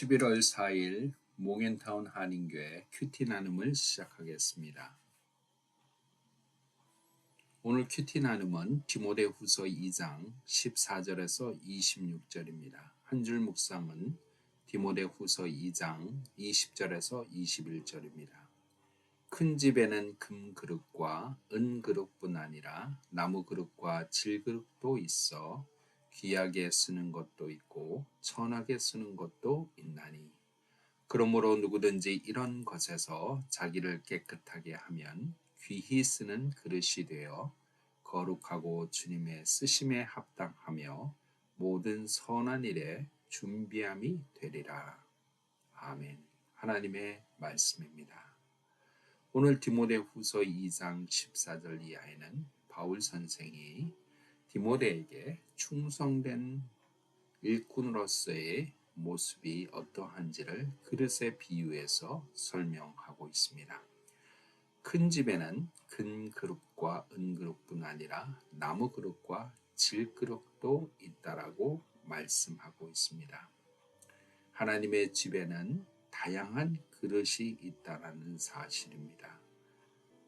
11월 4일 몽앤타운 한인교회 큐티 나눔을 시작하겠습니다. 오늘 큐티 나눔은 디모데후서 2장 14절에서 26절입니다. 한 줄 묵상은 디모데후서 2장 20절에서 21절입니다. 큰 집에는 금 그릇과 은 그릇뿐 아니라 나무 그릇과 질 그릇도 있어 귀하게 쓰는 것도 있고 천하게 쓰는 것도 있나니 그러므로 누구든지 이런 것에서 자기를 깨끗하게 하면 귀히 쓰는 그릇이 되어 거룩하고 주님의 쓰심에 합당하며 모든 선한 일에 준비함이 되리라. 아멘. 하나님의 말씀입니다. 오늘 디모데후서 2장 14절 이하에는 바울 선생이 디모데에게 충성된 일꾼으로서의 모습이 어떠한지를 그릇에 비유해서 설명하고 있습니다. 큰 집에는 금 그릇과 은 그릇뿐 아니라 나무 그릇과 질 그릇도 있다라고 말씀하고 있습니다. 하나님의 집에는 다양한 그릇이 있다라는 사실입니다.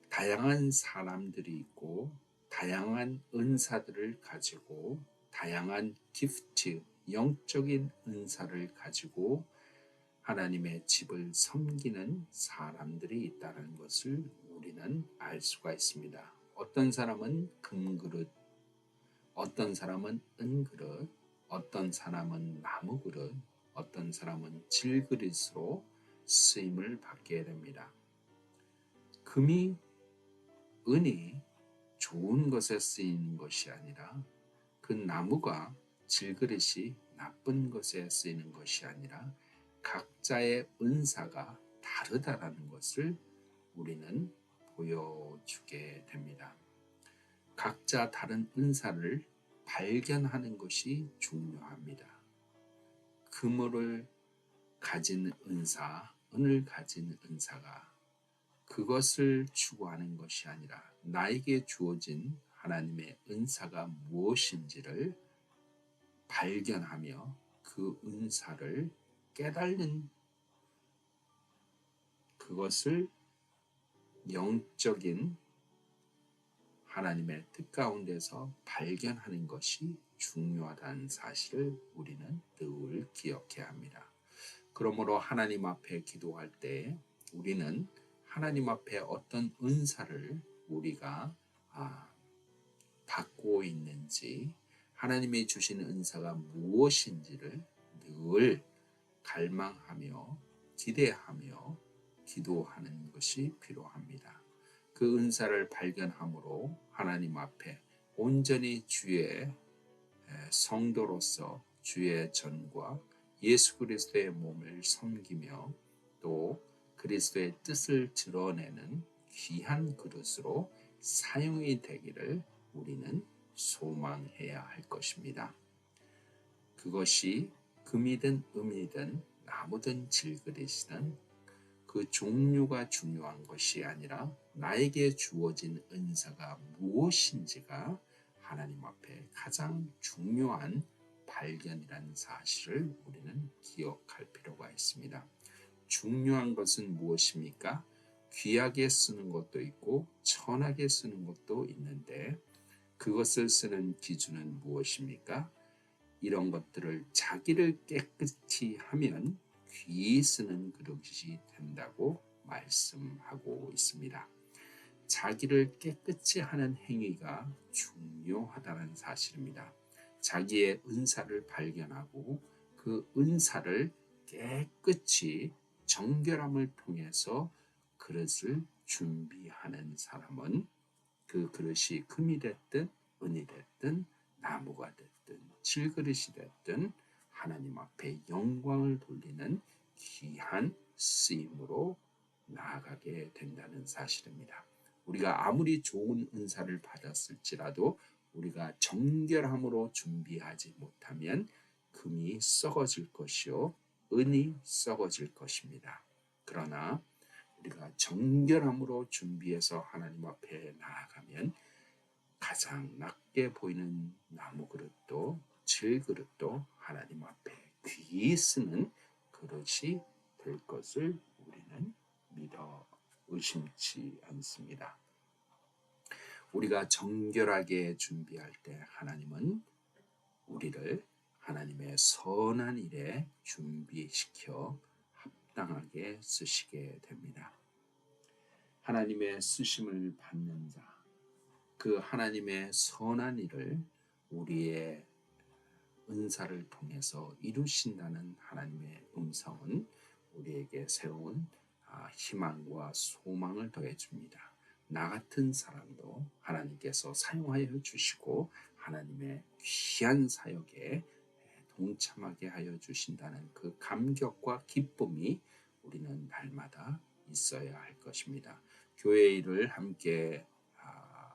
다양한 사람들이 있고 다양한 은사들을 가지고 다양한 기프트, 영적인 은사를 가지고 하나님의 집을 섬기는 사람들이 있다는 것을 우리는 알 수가 있습니다. 어떤 사람은 금그릇, 어떤 사람은 은그릇, 어떤 사람은 나무그릇, 어떤 사람은 질그릇으로 쓰임을 받게 됩니다. 금이, 은이 좋은 것에 쓰이는 것이 아니라 그 나무가 질그릇이 나쁜 것에 쓰이는 것이 아니라 각자의 은사가 다르다라는 것을 우리는 보여주게 됩니다. 각자 다른 은사를 발견하는 것이 중요합니다. 금을 가진 은사, 은을 가진 은사가 그것을 추구하는 것이 아니라 나에게 주어진 하나님의 은사가 무엇인지를 발견하며 그 은사를 깨달는 그것을 영적인 하나님의 뜻 가운데서 발견하는 것이 중요하다는 사실을 우리는 늘 기억해야 합니다. 그러므로 하나님 앞에 기도할 때 우리는 하나님 앞에 어떤 은사를 우리가 받고 있는지 하나님이 주신 은사가 무엇인지를 늘 갈망하며 기대하며 기도하는 것이 필요합니다. 그 은사를 발견함으로 하나님 앞에 온전히 주의 성도로서 주의 전과 예수 그리스도의 몸을 섬기며 또 그리스도의 뜻을 드러내는 귀한 그릇으로 사용이 되기를 우리는 소망해야 할 것입니다. 그것이 금이든 은이든 나무든 질그릇이든 그 종류가 중요한 것이 아니라 나에게 주어진 은사가 무엇인지가 하나님 앞에 가장 중요한 발견이라는 사실을 우리는 기억할 필요가 있습니다. 중요한 것은 무엇입니까? 귀하게 쓰는 것도 있고 천하게 쓰는 것도 있는데 그것을 쓰는 기준은 무엇입니까? 이런 것들을 자기를 깨끗이 하면 귀히 쓰는 그릇이 된다고 말씀하고 있습니다. 자기를 깨끗이 하는 행위가 중요하다는 사실입니다. 자기의 은사를 발견하고 그 은사를 깨끗이 정결함을 통해서 그릇을 준비하는 사람은 그 그릇이 금이 됐든 은이 됐든 나무가 됐든 질그릇이 됐든 하나님 앞에 영광을 돌리는 귀한 쓰임으로 나아가게 된다는 사실입니다. 우리가 아무리 좋은 은사를 받았을지라도 우리가 정결함으로 준비하지 못하면 금이 썩어질 것이요 은이 썩어질 것입니다. 그러나 우리가 정결함으로 준비해서 하나님 앞에 나아가면 가장 낮게 보이는 나무 그릇도 질 그릇도 하나님 앞에 귀히 쓰는 그릇이 것이 될 것을 우리는 믿어 의심치 않습니다. 우리가 정결하게 준비할 때 하나님은 우리를 하나님의 선한 일에 준비시켜 합당하게 쓰시게 됩니다. 하나님의 쓰심을 받는 자, 그 하나님의 선한 일을 우리의 은사를 통해서 이루신다는 하나님의 음성은 우리에게 세운 희망과 소망을 더해줍니다. 나 같은 사람도 하나님께서 사용하여 주시고 하나님의 귀한 사역에 동참하게 하여 주신다는 그 감격과 기쁨이 우리는 날마다 있어야 할 것입니다. 교회 일을 함께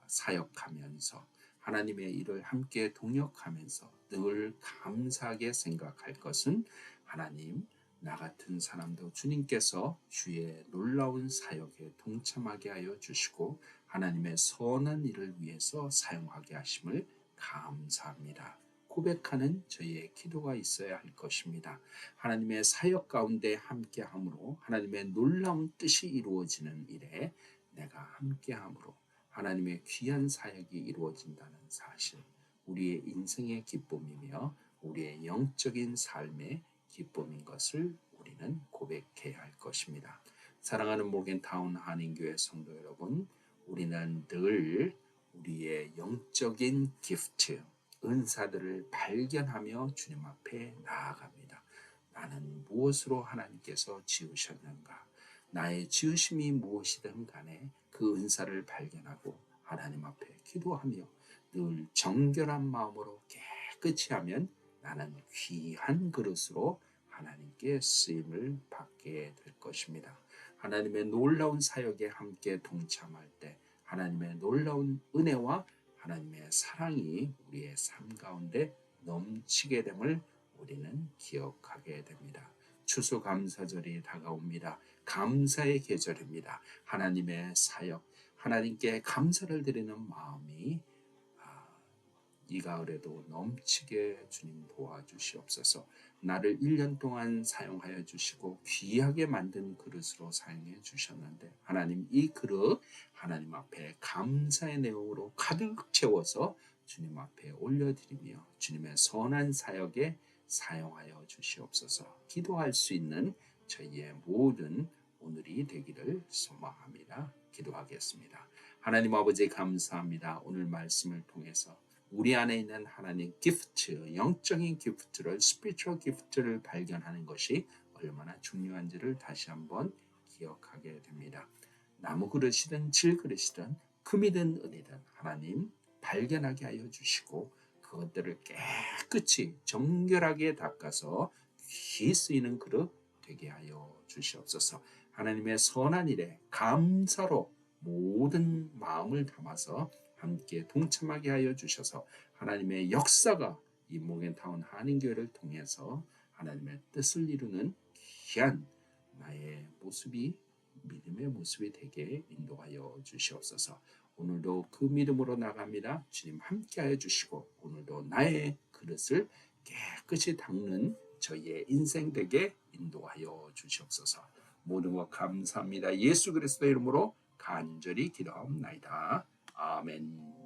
사역하면서 하나님의 일을 함께 동역하면서 늘 감사하게 생각할 것은 하나님, 나 같은 사람도 주님께서 주의 놀라운 사역에 동참하게 하여 주시고 하나님의 선한 일을 위해서 사용하게 하심을 감사합니다. 고백하는 저희의 기도가 있어야 할 것입니다. 하나님의 사역 가운데 함께함으로 하나님의 놀라운 뜻이 이루어지는 일에 내가 함께함으로 하나님의 귀한 사역이 이루어진다는 사실, 우리의 인생의 기쁨이며 우리의 영적인 삶의 기쁨인 것을 우리는 고백해야 할 것입니다. 사랑하는 모겐타운 한인교회 성도 여러분, 우리는 늘 우리의 영적인 기프트, 은사들을 발견하며 주님 앞에 나아갑니다. 나는 무엇으로 하나님께서 지으셨는가? 나의 지으심이 무엇이든 간에 그 은사를 발견하고 하나님 앞에 기도하며 늘 정결한 마음으로 깨끗이 하면 나는 귀한 그릇으로 하나님께 쓰임을 받게 될 것입니다. 하나님의 놀라운 사역에 함께 동참할 때 하나님의 놀라운 은혜와 하나님의 사랑이 우리의 삶 가운데 넘치게 됨을 우리는 기억하게 됩니다. 추수감사절이 다가옵니다. 감사의 계절입니다. 하나님의 사역, 하나님께 감사를 드리는 마음이 이 가을에도 넘치게 주님 도와주시옵소서. 나를 1년 동안 사용하여 주시고 귀하게 만든 그릇으로 사용해 주셨는데 하나님, 이 그릇 하나님 앞에 감사의 내용으로 가득 채워서 주님 앞에 올려드리며 주님의 선한 사역에 사용하여 주시옵소서. 기도할 수 있는 저희의 모든 오늘이 되기를 소망합니다. 기도하겠습니다. 하나님 아버지 감사합니다. 오늘 말씀을 통해서 우리 안에 있는 하나님 기프트, 영적인 기프트를, 스피리추얼 기프트를 발견하는 것이 얼마나 중요한지를 다시 한번 기억하게 됩니다. 나무 그릇이든 질 그릇이든 금이든 은이든 하나님 발견하게 하여 주시고 그것들을 깨끗이 정결하게 닦아서 귀히 쓰이는 그릇 되게 하여 주시옵소서. 하나님의 선한 일에 감사로 모든 마음을 담아서 함께 동참하게 하여 주셔서 하나님의 역사가 이 모겐타운 한인교회를 통해서 하나님의 뜻을 이루는 귀한 나의 모습이, 믿음의 모습이 되게 인도하여 주시옵소서. 오늘도 그 믿음으로 나갑니다. 주님 함께하여 주시고 오늘도 나의 그릇을 깨끗이 닦는 저희의 인생 되게 인도하여 주시옵소서. 모든 것 감사합니다. 예수 그리스도의 이름으로 간절히 기도하옵나이다. 아멘.